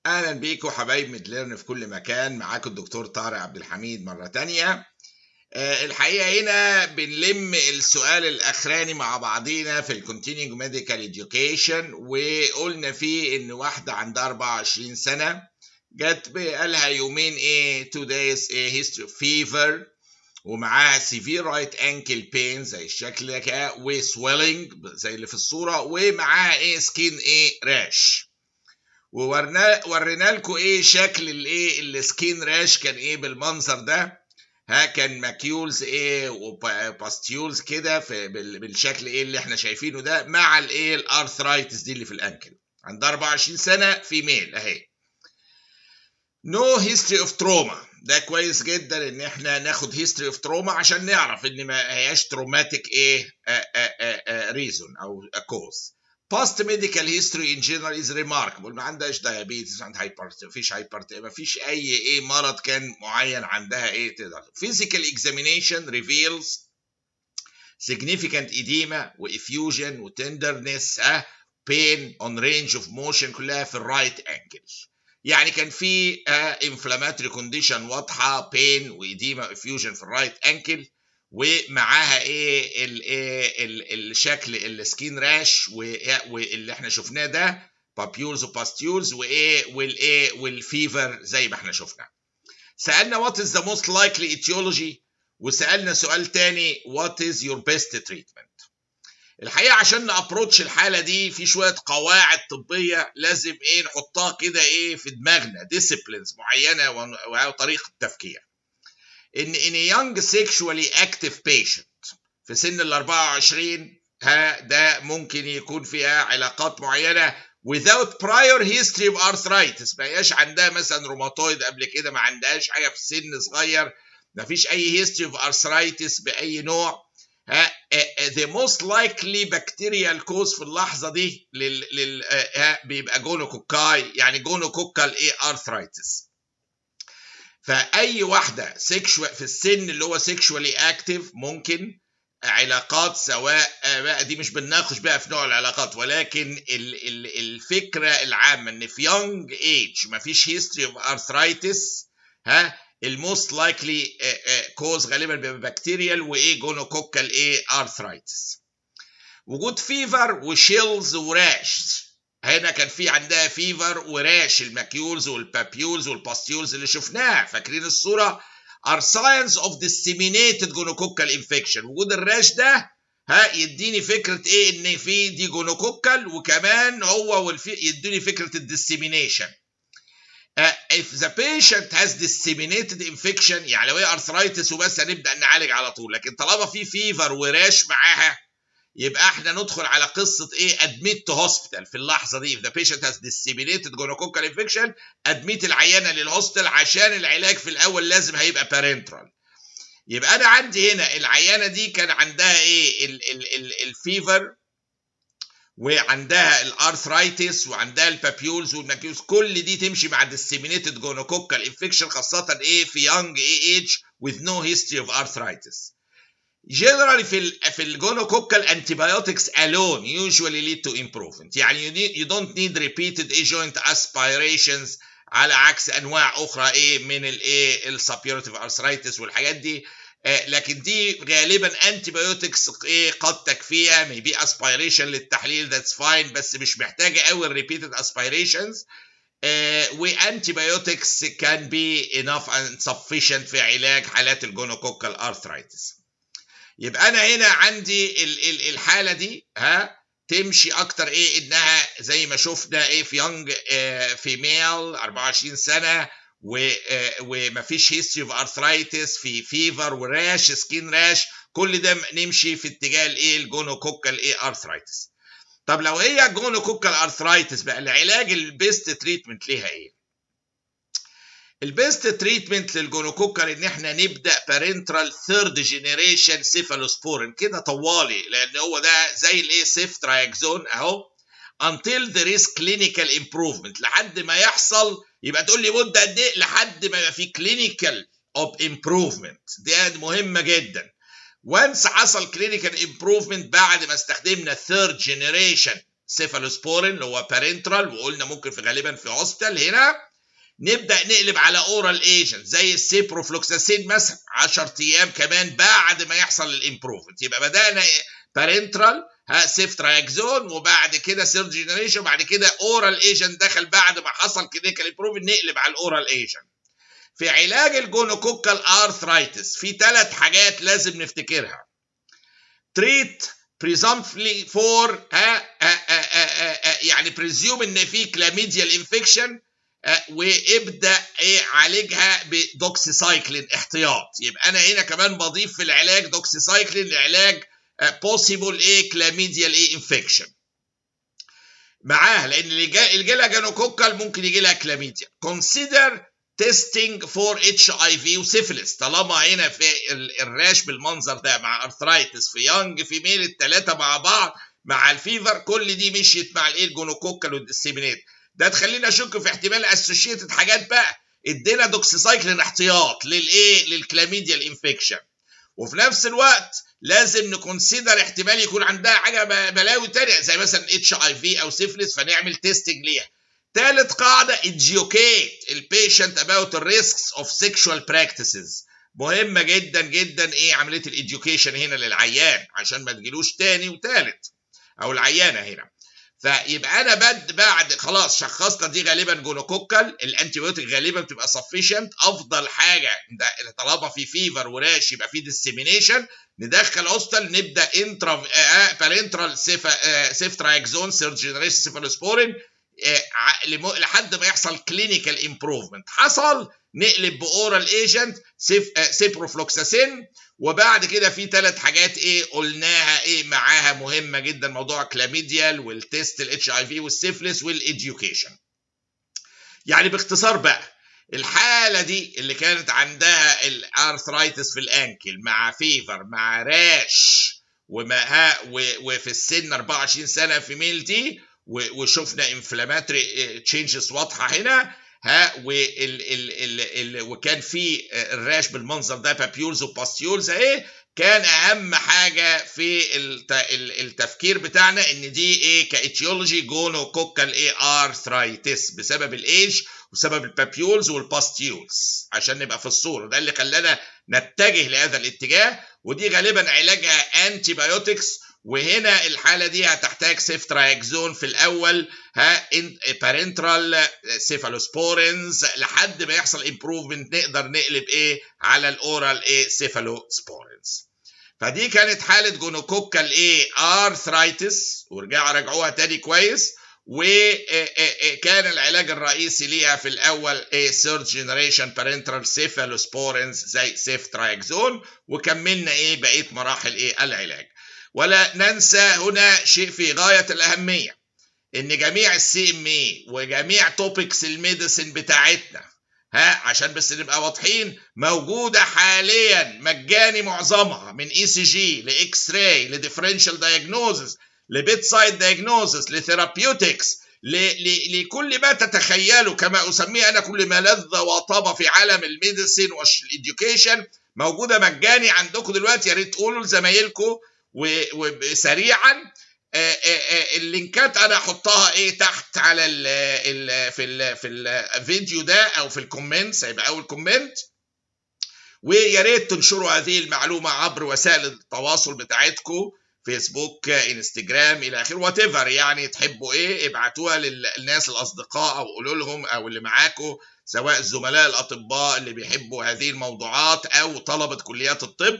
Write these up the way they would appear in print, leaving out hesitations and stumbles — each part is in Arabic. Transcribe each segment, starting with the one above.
اهلا بيكم حبايب ميدليرن في كل مكان. معاكم الدكتور طارق عبد الحميد مره تانية. الحقيقه هنا بنلم السؤال الاخراني مع بعضينا في الكونتينيوم ميديكال اديوكيشن، وقلنا فيه ان واحده عندها 24 سنه جت بقالها يومين 2 days history of fever، ومعاها severe right ankle pain زي الشكل ده كده، وسويلنج زي اللي في الصوره، ومعاها سكين راش. وورينا لكم شكل السكين راش كان بالمنظر ده. كان ماكيولز وباستيولز كده بالشكل اللي احنا شايفينه ده، مع الارثرايتس دي اللي في الانكل. عندها 24 سنه، فيميل اهي. نو هيستوري اوف تروما. ده كويس جدا ان احنا ناخد هيستوري اوف تروما عشان نعرف ان ما هياش تروماتيك ريزون او كوز. Past medical history in general is remarkable. ما عندهاش diabetes، ما عندها ما فيش اي مرض كان معين عندها تقدر. Physical examination reveals significant edema وeffusion وtenderness pain on range of motion كلها في الرايت انكل. يعني كان في inflammatory condition واضحه، pain وإديما وeffusion في الرايت انكل، ومعاها الشكل السكين راش واللي احنا شفناه ده بابيولز وباستيولز والفيفر زي ما احنا شفنا. سألنا what is the most likely etiology، وسألنا سؤال تاني what is your best treatment. الحقيقة عشان نابروتش الحالة دي في شوية قواعد طبية لازم نحطها كده في دماغنا، disciplines معينة وطريقة تفكير. ان a young sexually active patient في سن ال 24 ده ممكن يكون فيها علاقات معينة without prior history of arthritis. ما هياش عندها مثلا روماتويد قبل كده، ما عندهاش حاجة في سن صغير، ما فيش اي history of arthritis بأي نوع. the most likely bacterial cause في اللحظة دي بيبقى جونوكوكاي، يعني جونوكوكال arthritis. فأي واحدة في السن اللي هو سيكشوالي اكتيف ممكن علاقات، سواء بقى دي مش بنناقش بقى في نوع العلاقات، ولكن الفكرة العامة ان في يونج ايج مفيش هيستوري اوف ارثرايتس، الموست لايكلي كوز غالبا بيبقى بكتيريال جونوكوكال ارثرايتس. وجود فيفر وشيلز وراش. هنا كان في عندها فيفر وراش، الماكيولز والبابيولز والباستيولز اللي شفناها، فاكرين الصورة؟ are signs of disseminated gonococcal infection. وجود الراش ده يديني فكرة ان في دي جونوكوكال، وكمان هو يديني فكرة الديسيمينيشن. if the patient has disseminated infection، يعني لو هي arthritis وبس هنبدأ نعالج على طول، لكن طالما في فيفر وراش معاها يبقى احنا ندخل على قصة admit to hospital في اللحظة دي. if the patient has disseminated gonococcal infection admit العيانة للهوستل، عشان العلاج في الأول لازم هيبقى parenteral. يبقى أنا عندي هنا العيانة دي كان عندها الفيفر، وعندها الارثرايتس، وعندها البابيولز والماكيولز، كل دي تمشي مع disseminated gonococcal infection، خاصة في young age with no history of arthritis. Generally في الجونوكوكال antibiotics alone usually lead to improvement. يعني you don't need repeated joint aspirations على عكس انواع اخرى من السبيورتيف arthritis والحاجات دي. لكن دي غالبا antibiotics قد تكفيها، maybe aspiration للتحليل that's fine، بس مش محتاجه قوي repeated aspirations. وantibiotics can be enough and sufficient في علاج حالات الجونوكوكال arthritis. يبقى انا هنا عندي الحاله دي تمشي اكتر انها زي ما شفنا في يونج فيميل 24 سنه ومفيش هيستوري اوف ارثرايتس، في فيفر وراش سكين راش، كل ده نمشي في اتجاه الجونوكوكال ارثرايتس. طب لو هي جونوكوكال ارثرايتس بقى، العلاج البيست تريتمنت ليها البيست تريتمنت للجونوكوكال ان احنا نبدا بارنترال ثيرد جينيريشن سيفالوسبورين كده طوالي، لان هو ده زي سيفترايكزون اهو until there is clinical improvement، لحد ما يحصل. يبقى تقول لي مده قد ايه؟ لحد ما يبقى في clinical of improvement. دي مهمه جدا. once حصل clinical improvement بعد ما استخدمنا third generation سيفالوسبورين اللي هو بارنترال، وقلنا ممكن غالبا في هوستل. هنا نبدا نقلب على اورال ايجنت زي السيبروفلوكساسين مثلا 10 ايام كمان بعد ما يحصل الامبروفمنت. يبقى بدانا بارنترال سيفترايكزون، وبعد كده سيرد جنريشن، وبعد كده اورال ايجنت دخل بعد ما حصل كلينيكال امبروفمنت، نقلب على الاورال ايجنت. في علاج الجونوكوكال ارثرايتس في 3 حاجات لازم نفتكرها. treat presumptively for يعني presume ان في كلاميديال انفكشن، وابدا عالجها بدوكسيسايكلين احتياط. يبقى انا هنا كمان بضيف في العلاج دوكسيسايكلين لعلاج possible كلاميديال انفكشن معاها، لان اللي جاي لها جونوكوكال ممكن يجي لها كلاميديا. consider testing for HIV وسيفلس. طالما هنا في الراش بالمنظر ده مع ارثرايتس في يانج فيميل، الثلاثه مع بعض مع الفيفر، كل دي مشيت مع الجونوكوكال والديسيمينيت، ده تخلينا اشك في احتمال اسوشيتد حاجات بقى. ادينا دوكسيسايكلين احتياط للكلاميديا الانفكشن، وفي نفس الوقت لازم نكونسيدر احتمال يكون عندها حاجه بلاوي تانية زي مثلا HIV او سيفلس، فنعمل تيستنج ليها. ثالث قاعده educate البيشنت about the risks of sexual practices. مهمه جدا جدا عمليه الاديوكيشن هنا للعيان عشان ما تجيلوش تاني وثالث او العيانه هنا. فيبقى انا بعد خلاص شخصنا دي غالبا جونوكوكال، الانتيبيوتيك غالبا بتبقى سفيشنت. افضل حاجه ده طالما في فيفر وراش يبقى في ديسيمينيشن، ندخل هوستل، نبدا انترا بارنترال سيفترايكزون سيرد جنريشن سيفالوسبورين لحد ما يحصل كلينيكال امبروفمنت. حصل نقلب باورال ايجنت سيبروفلوكساسين. وبعد كده في 3 حاجات قلناها معاها مهمه جدا، موضوع كلاميديال والتيست الHIV والسيفلس والاديوكيشن. يعني باختصار بقى الحاله دي اللي كانت عندها الارثرايتس في الانكل مع فيفر مع راش وفي السن 24 سنه في ميل دي، وشفنا انفلاماتري تشينجز واضحه هنا وكان في الراش بالمنظر ده بابيولز وباستيولز كان اهم حاجه في التفكير بتاعنا ان دي كايتيولوجي جونوكوكال ارثرايتس بسبب الايج وسبب البابيولز والباستيولز، عشان نبقى في الصوره. ده اللي خلانا نتجه لهذا الاتجاه، ودي غالبا علاجها انتي بايوتكس. وهنا الحاله دي هتحتاج سيفترايكزون في الاول بارنترال سيفالوسبورينز لحد ما يحصل امبروفمنت نقدر نقلب على الاورال سيفالوسبورينز. فدي كانت حاله جونوكوكال ارثرايتس، ورجعوا راجعوها تاني كويس. وكان العلاج الرئيسي ليها في الاول ثيرد جنريشن بارنترال سيفالوسبورينز زي سيفترايكزون، وكملنا بقيه مراحل العلاج. ولا ننسى هنا شيء في غايه الاهميه، ان جميع CME وجميع توبكس الميديسن بتاعتنا عشان بس نبقى واضحين موجوده حاليا مجاني معظمها، من ECG لاكس راي لديفرنشال دايجنوزس لبيت سايد دايجنوزس لثيرابيوتكس لكل ما تتخيلوا، كما اسميه انا كل ما لذ وطاب في عالم الميديسن والإديوكيشن موجوده مجاني عندكم دلوقتي. يا ريت تقولوا لزمايلكم وسريعا. اللينكات انا احطها تحت على في الفيديو ده او في الكومنتس، هيبقى اول كومنت. ويا ريت تنشروا هذه المعلومه عبر وسائل التواصل بتاعتكم، فيسبوك انستجرام الى اخره، وات ايفر يعني تحبوا ابعتوها للناس الاصدقاء او قولوا لهم او اللي معاكم، سواء الزملاء الاطباء اللي بيحبوا هذه الموضوعات او طلبه كليات الطب.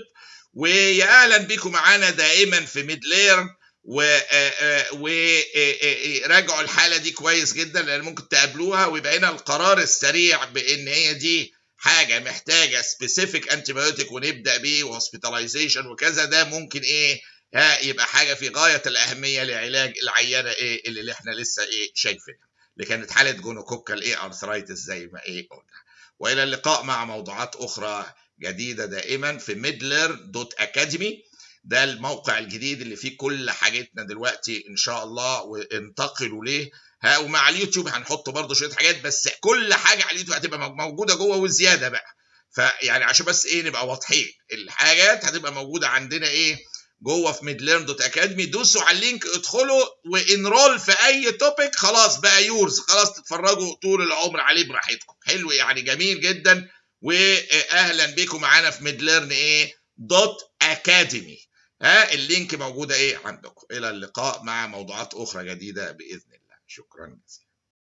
ويا اهلا بكم معانا دائما في ميدليرن، وراجعوا الحاله دي كويس جدا لان ممكن تقابلوها ويبقى هنا القرار السريع بان هي دي حاجه محتاجه سبيسيفيك انتيبيوتيك ونبدا بيه وهوسبيتاليزيشن وكذا. ده ممكن يبقى حاجه في غايه الاهميه لعلاج العيانه اللي احنا لسه شايفينها، اللي كانت حاله جونوكوكال ارثرايتس زي ما قلنا. والى اللقاء مع موضوعات اخرى جديده دائما في midler.academy. ده الموقع الجديد اللي فيه كل حاجتنا دلوقتي ان شاء الله، وانتقلوا ليه. ومع اليوتيوب هنحط برضو شويه حاجات، بس كل حاجه على اليوتيوب هتبقى موجوده جوه وزياده بقى. فيعني عشان بس نبقى واضحين، الحاجات هتبقى موجوده عندنا جوه في midlearn.academy. دوسوا على اللينك، ادخلوا وانرول في اي توبيك، خلاص بقى يورز، خلاص تتفرجوا طول العمر عليه براحتكم. حلو يعني، جميل جدا. واهلا بكم معانا في midlearn .academy. اللينك موجوده عندكم. الى اللقاء مع موضوعات اخرى جديده باذن الله. شكرا جزيلا.